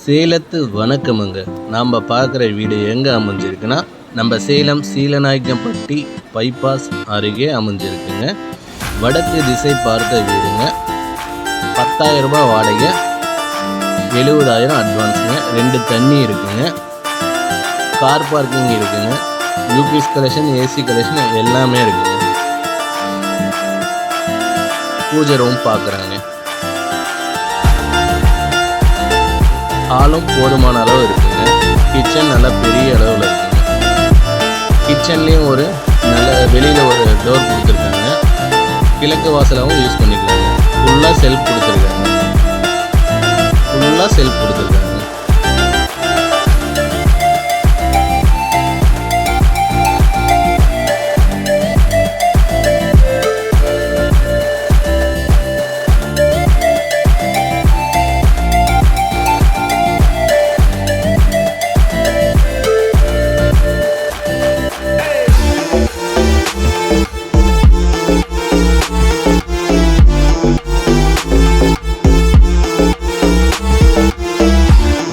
சேலத்து வணக்கமுங்க. நாம் பார்க்குற வீடு எங்கே அமைஞ்சிருக்குன்னா, நம்ம சேலம் சீலநாயக்கம்பட்டி பைபாஸ் அருகே அமைஞ்சிருக்குங்க. வடக்கு திசை பார்த்த வீடுங்க. 10,000 ரூபாய் வாடகை, 70,000 அட்வான்ஸுங்க. 2 தண்ணி இருக்குங்க, கார் பார்க்கிங் இருக்குங்க, யூபிஎஸ் கலெக்ஷன், ஏசி கலெக்ஷன் எல்லாமே இருக்குங்க. பூஜை ரூம் பார்க்குறாங்க. ஹாலும் போதுமான அளவு இருக்குங்க. கிச்சன் நல்லா பெரிய அளவில் இருக்குங்க. கிச்சன்லேயும் ஒரு நல்ல வெளியில் ஒரு டோர் கொடுத்துருக்காங்க. கிழக்கு வாசலாகவும் யூஸ் பண்ணிக்கலாங்க. ஃபுல்லாக செல்ஃப் கொடுத்துருக்காங்க.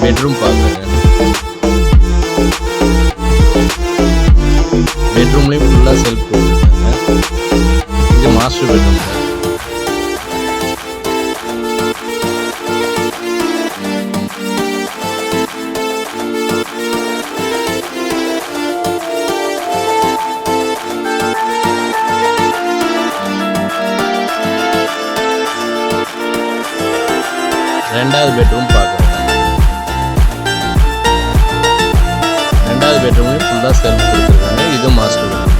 பெட்ரூம் பார்க்குறேங்க. பெட்ரூம்லேயும் ஃபுல்லாக செல்ஃப் கொடுத்துருக்காங்க. இது மாஸ்டர் பெட்ரூம் சார். ரெண்டாவது பெட்ரூம் பார்க்குறேன். ரெண்டாவது பெட்ரூம்லேயும் ஃபுல்லாக செல்ஃப் கொடுத்துருக்காங்க. இது மாஸ்டர் பெட்ரூம்.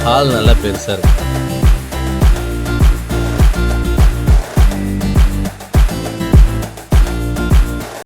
ஹால் நல்லா பெருசாக இருக்குது.